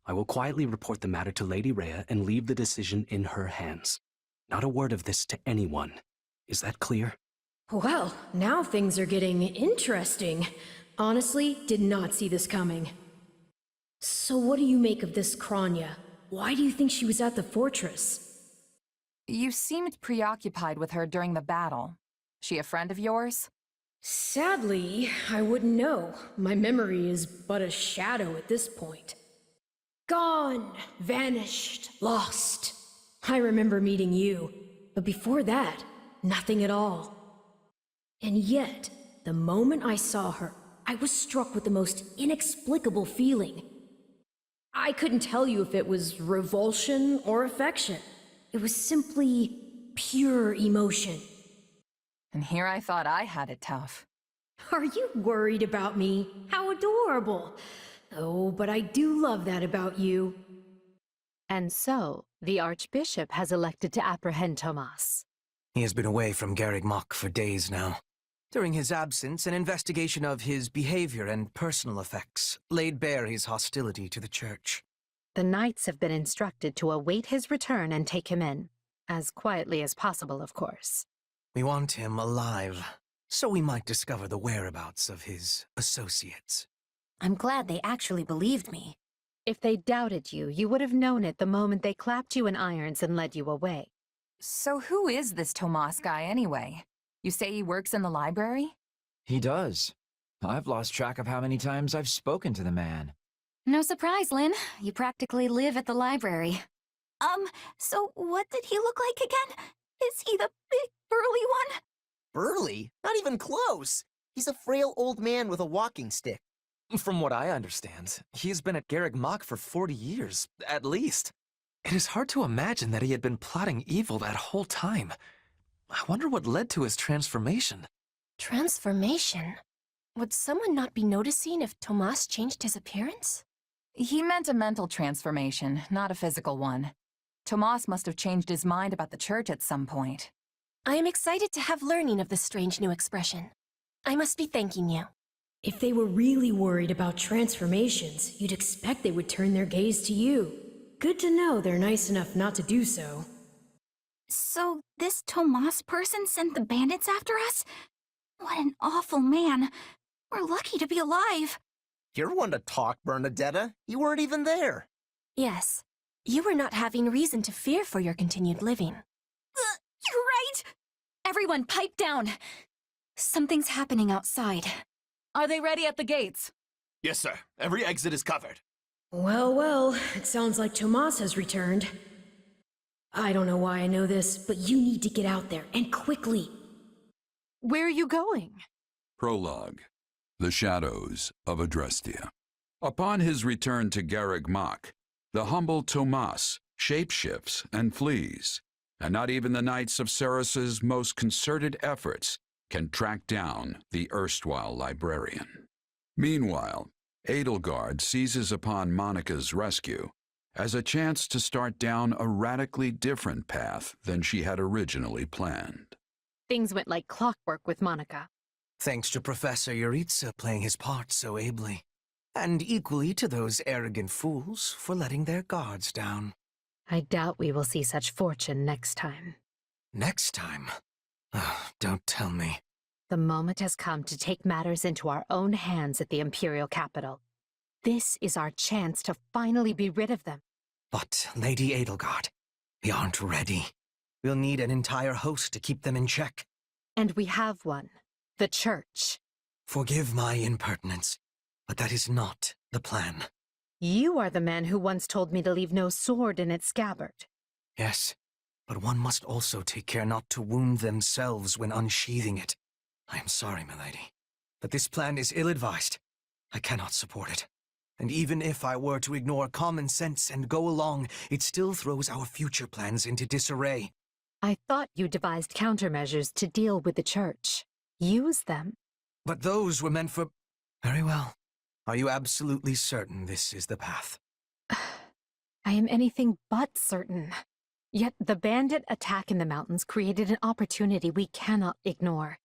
S4: I will quietly report the matter to Lady Rhea and leave the decision in her hands. Not a word of this to anyone. Is that clear?
S7: Well, now things are getting interesting. Honestly, did not see this coming. So what do you make of this Kranya? Why do you think she was at the fortress?
S2: You seemed preoccupied with her during the battle. She a friend of yours?
S7: Sadly, I wouldn't know. My memory is but a shadow at this point. Gone, vanished, lost. I remember meeting you, but before that, nothing at all. And yet, the moment I saw her, I was struck with the most inexplicable feeling. I couldn't tell you if it was revulsion or affection. It was simply pure emotion.
S2: And here I thought I had it tough.
S7: Are you worried about me? How adorable! Oh, but I do love that about you.
S10: And so, the Archbishop has elected to apprehend Tomas.
S17: He has been away from Garreg Mach for days now. During his absence, an investigation of his behavior and personal effects laid bare his hostility to the Church.
S10: The knights have been instructed to await his return and take him in. As quietly as possible, of course.
S17: We want him alive, so we might discover the whereabouts of his associates.
S19: I'm glad they actually believed me.
S10: If they doubted you, you would have known it the moment they clapped you in irons and led you away.
S2: So who is this Tomas guy anyway? You say he works in the library?
S21: He does. I've lost track of how many times I've spoken to the man.
S20: No surprise, Lynn. You practically live at the library. So what did he look like again? Is he the big, burly one?
S18: Burly? Not even close. He's a frail old man with a walking stick.
S3: From what I understand, he's been at Garreg Mach for 40 years, at least. It is hard to imagine that he had been plotting evil that whole time. I wonder what led to his transformation.
S19: Transformation? Would someone not be noticing if Tomas changed his appearance?
S2: He meant a mental transformation, not a physical one. Tomas must have changed his mind about the church at some point.
S19: I am excited to have learning of this strange new expression. I must be thanking you.
S7: If they were really worried about transformations, you'd expect they would turn their gaze to you. Good to know they're nice enough not to do so.
S20: So this Tomas person sent the bandits after us? What an awful man. We're lucky to be alive.
S18: You're one to talk, Bernadetta. You weren't even there.
S19: Yes, you were not having reason to fear for your continued living.
S20: You're right! Everyone pipe down. Something's happening outside.
S2: Are they ready at the gates?
S3: Yes, sir. Every exit is covered.
S7: Well, well, it sounds like Tomas has returned. I don't know why I know this, but you need to get out there, and quickly.
S10: Where are you going?
S1: Prologue. The Shadows of Adrestia. Upon his return to Garreg Mach, the humble Tomas shapeshifts and flees, and not even the Knights of Ceres's most concerted efforts can track down the erstwhile librarian. Meanwhile, Edelgard seizes upon Monica's rescue as a chance to start down a radically different path than she had originally planned.
S10: Things went like clockwork with Monica.
S17: Thanks to Professor Yuritsa playing his part so ably. And equally to those arrogant fools for letting their guards down.
S10: I doubt we will see such fortune next time.
S17: Next time? Oh, don't tell me.
S10: The moment has come to take matters into our own hands at the Imperial capital. This is our chance to finally be rid of them.
S17: But, Lady Edelgard, we aren't ready. We'll need an entire host to keep them in check.
S10: And we have one. The Church.
S17: Forgive my impertinence, but that is not the plan.
S10: You are the man who once told me to leave no sword in its scabbard.
S17: Yes, but one must also take care not to wound themselves when unsheathing it. I am sorry, milady, but this plan is ill-advised. I cannot support it. And even if I were to ignore common sense and go along, it still throws our future plans into disarray.
S10: I thought you devised countermeasures to deal with the Church. Use them.
S17: But those were meant for... Very well. Are you absolutely certain this is the path?
S10: I am anything but certain. Yet the bandit attack in the mountains created an opportunity we cannot ignore.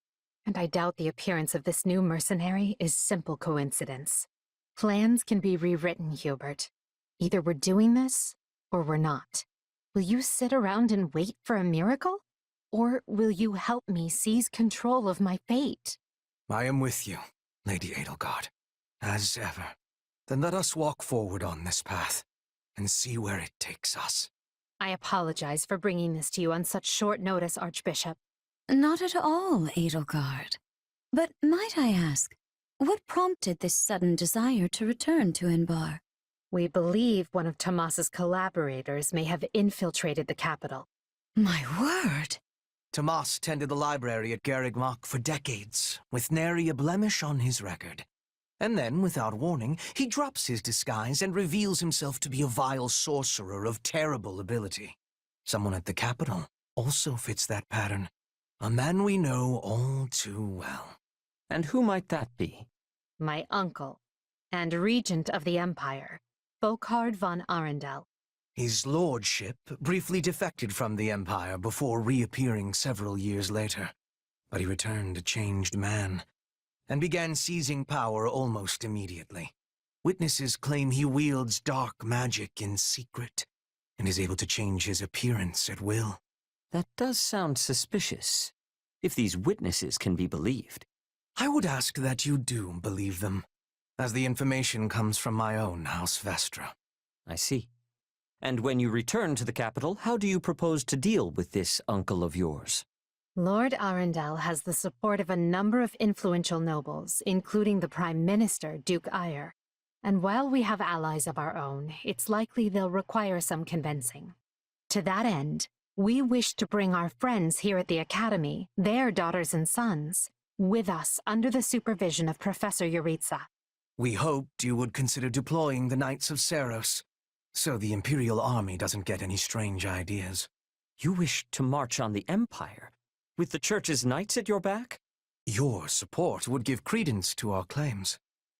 S10: And I doubt the appearance of this new mercenary is simple coincidence. Plans can be rewritten, Hubert. Either we're doing this, or we're not. Will you sit around and wait for a miracle? Or will you help me seize control of my fate?
S17: I am with you, Lady Edelgard, as ever. Then let us walk forward on this path, and see where it takes us.
S10: I apologize for bringing this to you on such short notice, Archbishop.
S5: Not at all, Edelgard. But might I ask, what prompted this sudden desire to return to Inbar?
S10: We believe one of Tomas's collaborators may have infiltrated the capital.
S5: My word!
S17: Tomas tended the library at Garreg Mach for decades, with nary a blemish on his record. And then, without warning, he drops his disguise and reveals himself to be a vile sorcerer of terrible ability. Someone at the capital also fits that pattern. A man we know all too well.
S13: And who might that be?
S10: My uncle, and regent of the Empire, Volkard von Arundel.
S17: His lordship briefly defected from the Empire before reappearing several years later. But he returned a changed man, and began seizing power almost immediately. Witnesses claim he wields dark magic in secret, and is able to change his appearance at will.
S13: That does sound suspicious, if these witnesses can be believed.
S17: I would ask that you do believe them, as the information comes from my own House Vestra.
S13: I see. And when you return to the capital, how do you propose to deal with this uncle of yours?
S10: Lord Arundel has the support of a number of influential nobles, including the Prime Minister, Duke Eyre. And while we have allies of our own, it's likely they'll require some convincing. To that end, we wish to bring our friends here at the Academy, their daughters and sons, with us under the supervision of Professor Yuritsa.
S17: We hoped you would consider deploying the Knights of Seros, so the Imperial Army doesn't get any strange ideas.
S13: You wish to march on the Empire, with the Church's knights at your back?
S17: Your support would give credence to our claims.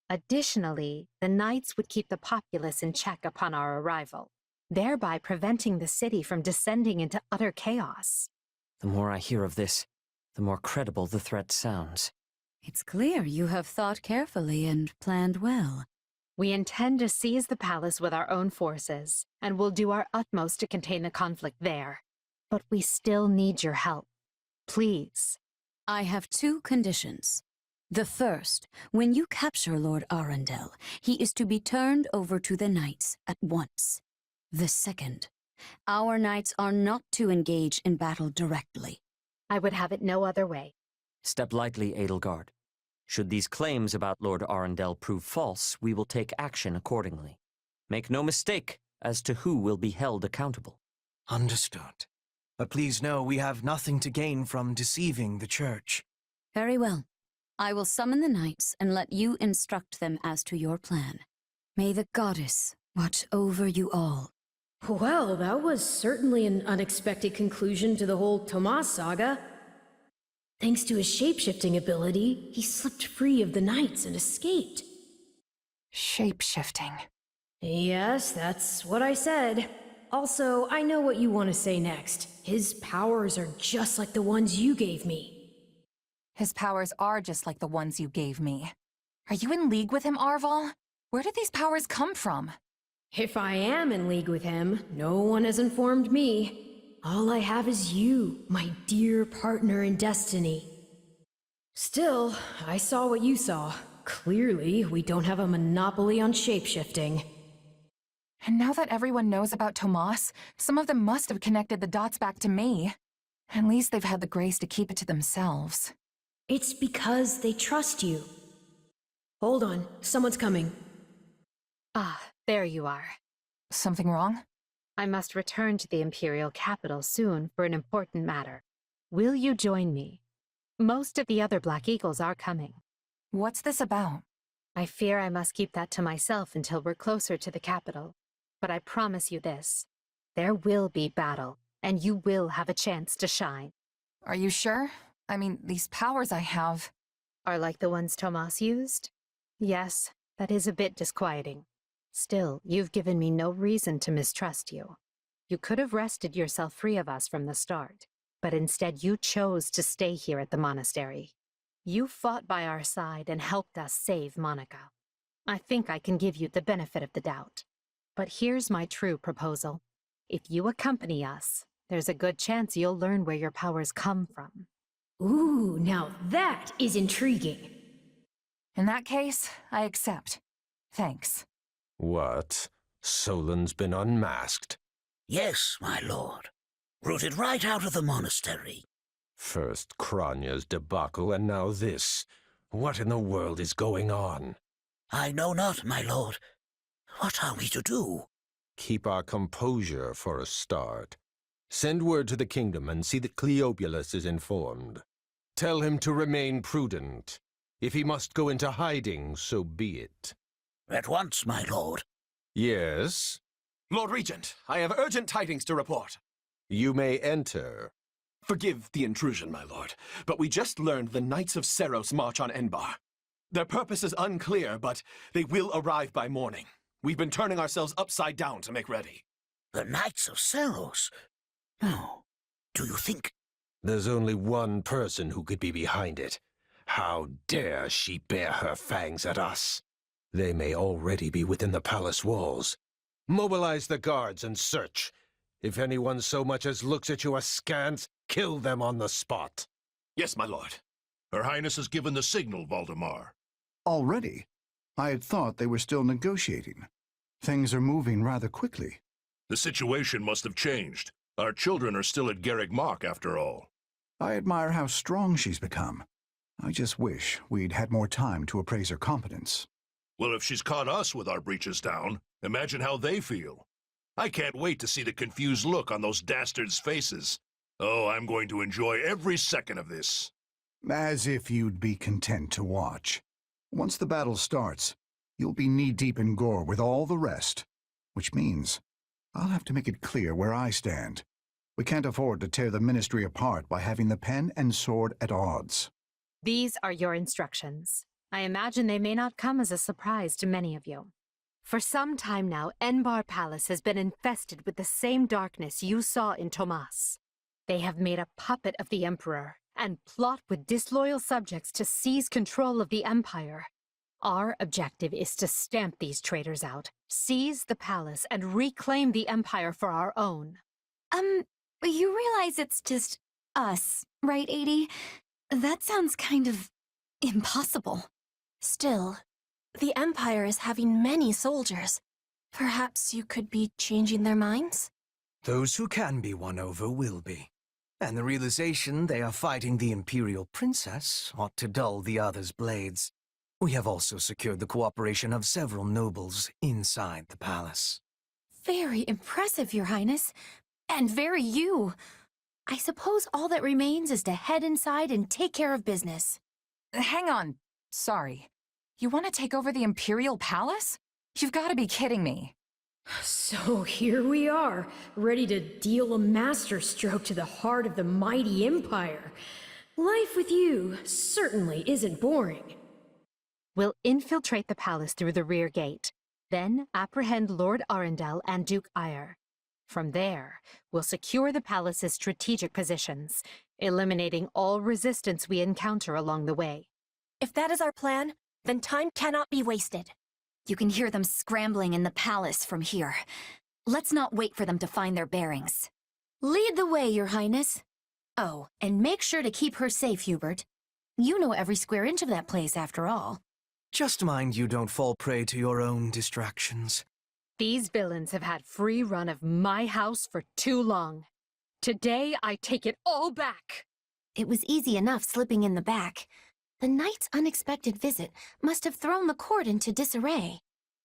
S10: Additionally, the Knights would keep the populace in check upon our arrival, thereby preventing the city from descending into utter chaos.
S13: The more I hear of this, the more credible the threat sounds.
S5: It's clear you have thought carefully and planned well.
S10: We intend to seize the palace with our own forces, and will do our utmost to contain the conflict there. But we still need your help. Please.
S5: I have two conditions. The first, when you capture Lord Arundel, he is to be turned over to the Knights at once. The second, our Knights are not to engage in battle directly.
S10: I would have it no other way.
S13: Step lightly, Edelgard. Should these claims about Lord Arundel prove false, we will take action accordingly. Make no mistake as to who will be held accountable.
S17: Understood. But please know we have nothing to gain from deceiving the Church.
S5: Very well. I will summon the Knights and let you instruct them as to your plan. May the Goddess watch over you all.
S7: Well, that was certainly an unexpected conclusion to the whole Tomas saga. Thanks to his shape-shifting ability, he slipped free of the Knights and escaped.
S2: Shape-shifting.
S7: Yes, that's what I said. Also, I know what you want to say next. His powers are just like the ones you gave me.
S2: His powers are just like the ones you gave me. Are you in league with him, Arval? Where did these powers come from?
S7: If I am in league with him, no one has informed me. All I have is you, my dear partner in destiny. Still, I saw what you saw. Clearly, we don't have a monopoly on shapeshifting.
S2: And now that everyone knows about Tomas, some of them must have connected the dots back to me. At least they've had the grace to keep it to themselves.
S7: It's because they trust you. Hold on, someone's coming.
S10: Ah, there you are.
S2: Something wrong?
S10: I must return to the Imperial capital soon for an important matter. Will you join me? Most of the other Black Eagles are coming.
S2: What's this about?
S10: I fear I must keep that to myself until we're closer to the capital. But I promise you this. There will be battle, and you will have a chance to shine.
S2: Are you sure? I mean, these powers I have...
S10: Are like the ones Tomas used? Yes, that is a bit disquieting. Still, you've given me no reason to mistrust you. You could have wrested yourself free of us from the start, but instead you chose to stay here at the monastery. You fought by our side and helped us save Monica. I think I can give you the benefit of the doubt. But here's my true proposal. If you accompany us, there's a good chance you'll learn where your powers come from.
S7: Ooh, now that is intriguing.
S2: In that case, I accept. Thanks.
S6: What? Solon's been unmasked?
S12: Yes, my lord. Rooted right out of the monastery.
S6: First Kranya's debacle, and now this. What in the world is going on?
S12: I know not, my lord. What are we to do?
S6: Keep our composure for a start. Send word to the kingdom and see that Cleobulus is informed. Tell him to remain prudent. If he must go into hiding, so be it.
S12: At once, my lord.
S6: Yes?
S15: Lord Regent, I have urgent tidings to report.
S6: You may enter.
S15: Forgive the intrusion, my lord, but we just learned the Knights of Seros march on Enbar. Their purpose is unclear, but they will arrive by morning. We've been turning ourselves upside down to make ready.
S12: The Knights of Seros? No. Do you think...
S6: There's only one person who could be behind it. How dare she bare her fangs at us? They may already be within the palace walls. Mobilize the guards and search. If anyone so much as looks at you askance, kill them on the spot.
S15: Yes, my lord.
S11: Her Highness has given the signal, Valdemar.
S24: Already? I had thought they were still negotiating. Things are moving rather quickly.
S11: The situation must have changed. Our children are still at Garrick Mach, after all.
S24: I admire how strong she's become. I just wish we'd had more time to appraise her competence.
S11: Well, if she's caught us with our breeches down, imagine how they feel. I can't wait to see the confused look on those dastards' faces. Oh, I'm going to enjoy every second of this.
S24: As if you'd be content to watch. Once the battle starts, you'll be knee-deep in gore with all the rest. Which means I'll have to make it clear where I stand. We can't afford to tear the Ministry apart by having the pen and sword at odds.
S10: These are your instructions. I imagine they may not come as a surprise to many of you. For some time now, Enbar Palace has been infested with the same darkness you saw in Tomas. They have made a puppet of the Emperor and plot with disloyal subjects to seize control of the Empire. Our objective is to stamp these traitors out, seize the palace, and reclaim the Empire for our own.
S20: You realize it's just us, right, Adie? That sounds kind of impossible. Still, the Empire is having many soldiers. Perhaps you could be changing their minds?
S17: Those who can be won over will be. And the realization they are fighting the Imperial Princess ought to dull the others' blades. We have also secured the cooperation of several nobles inside the palace.
S19: Very impressive, Your Highness. And very you. I suppose all that remains is to head inside and take care of business.
S2: Hang on. Sorry. You want to take over the Imperial Palace? You've got to be kidding me.
S7: So here we are, ready to deal a masterstroke to the heart of the mighty Empire. Life with you certainly isn't boring.
S10: We'll infiltrate the palace through the rear gate, then apprehend Lord Arundel and Duke Eyre. From there, we'll secure the palace's strategic positions, eliminating all resistance we encounter along the way.
S19: If that is our plan, then time cannot be wasted.
S2: You can hear them scrambling in the palace from here. Let's not wait for them to find their bearings.
S19: Lead the way, Your Highness. Oh, and make sure to keep her safe, Hubert. You know every square inch of that place, after all.
S17: Just mind you don't fall prey to your own distractions.
S10: These villains have had free run of my house for too long. Today, I take it all back.
S19: It was easy enough slipping in the back. The knight's unexpected visit must have thrown the court into disarray.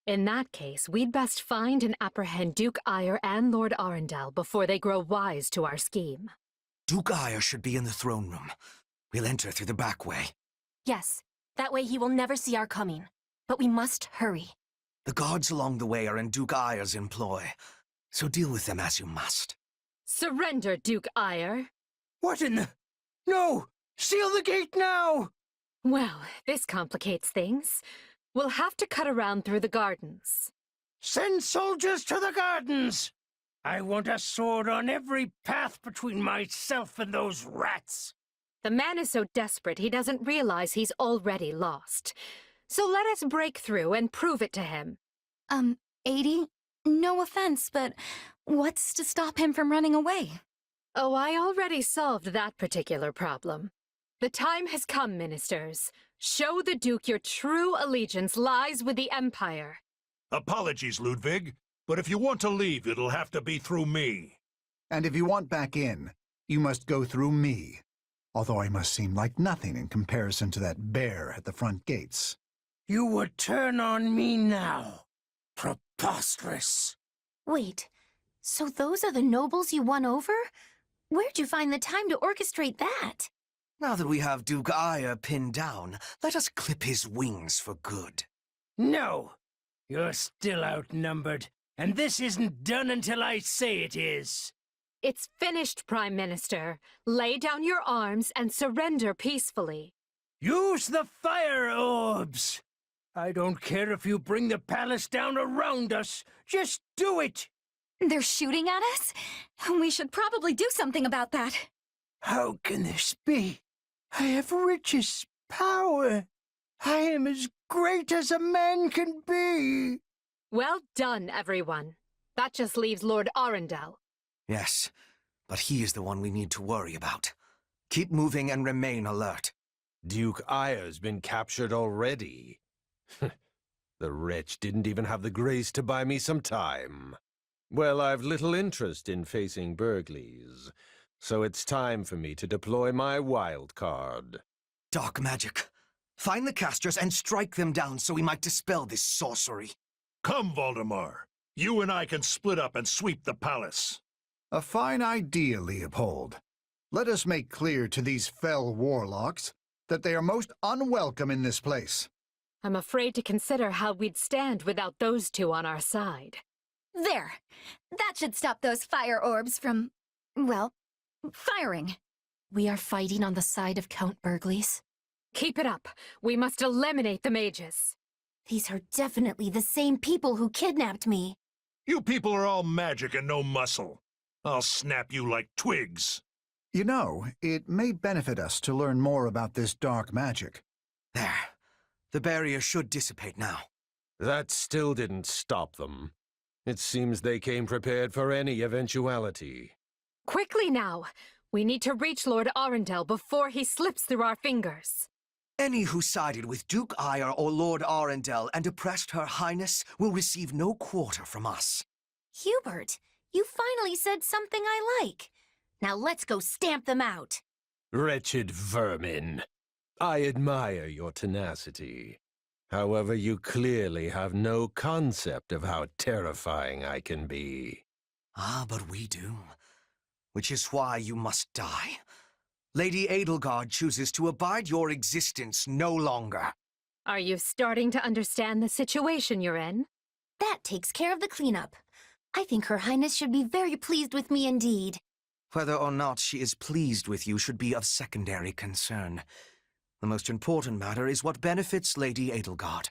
S10: In that case, we'd best find and apprehend Duke Eyre and Lord Arundel before they grow wise to our scheme.
S17: Duke Eyre should be in the throne room. We'll enter through the back way.
S19: Yes, that way he will never see our coming. But we must hurry.
S17: The guards along the way are in Duke Eyre's employ, so deal with them as you must.
S10: Surrender, Duke Eyre.
S12: What in the... No! Seal the gate now!
S10: Well, this complicates things. We'll have to cut around through the gardens.
S12: Send soldiers to the gardens! I want a sword on every path between myself and those rats.
S10: The man is so desperate he doesn't realize he's already lost. So let us break through and prove it to him.
S2: 80? No offense, but what's to stop him from running away?
S10: Oh, I already solved that particular problem. The time has come, ministers. Show the Duke your true allegiance lies with the Empire.
S9: Apologies, Ludwig, but if you want to leave, it'll have to be through me.
S24: And if you want back in, you must go through me. Although I must seem like nothing in comparison to that bear at the front gates.
S12: You would turn on me now. Preposterous.
S19: Wait, so those are the nobles you won over? Where'd you find the time to orchestrate that?
S17: Now that we have Duke Eyre pinned down, let us clip his wings for good.
S12: No! You're still outnumbered, and this isn't done until I say it is.
S10: It's finished, Prime Minister. Lay down your arms and surrender peacefully.
S12: Use the fire orbs! I don't care if you bring the palace down around us. Just do it!
S2: They're shooting at us? We should probably do something about that.
S12: How can this be? I have riches, power. I am as great as a man can be.
S10: Well done, everyone. That just leaves Lord Arundel.
S17: Yes, but he is the one we need to worry about. Keep moving and remain alert.
S6: Duke Eyre's been captured already. The wretch didn't even have the grace to buy me some time. Well, I've little interest in facing burglaries, so it's time for me to deploy my wild card.
S17: Dark magic. Find the casters and strike them down so we might dispel this sorcery.
S9: Come, Voldemar. You and I can split up and sweep the palace.
S24: A fine idea, Leopold. Let us make clear to these fell warlocks that they are most unwelcome in this place.
S10: I'm afraid to consider how we'd stand without those two on our side.
S2: There! That should stop those fire orbs from, well, firing.
S19: We are fighting on the side of Count Burgleys.
S10: Keep it up. We must eliminate the mages.
S19: These are definitely the same people who kidnapped me.
S9: You people are all magic and no muscle. I'll snap you like twigs.
S24: You know, it may benefit us to learn more about this dark magic.
S17: There. The barrier should dissipate now.
S6: That still didn't stop them. It seems they came prepared for any eventuality.
S10: Quickly now! We need to reach Lord Arundel before he slips through our fingers.
S17: Any who sided with Duke Eyre or Lord Arundel and oppressed Her Highness will receive no quarter from us.
S19: Hubert, you finally said something I like. Now let's go stamp them out.
S6: Wretched vermin. I admire your tenacity. However, you clearly have no concept of how terrifying I can be.
S17: Ah, but we do. Which is why you must die. Lady Edelgard chooses to abide your existence no longer.
S10: Are you starting to understand the situation you're in?
S19: That takes care of the cleanup. I think Her Highness should be very pleased with me indeed.
S17: Whether or not she is pleased with you should be of secondary concern. The most important matter is what benefits Lady Edelgard.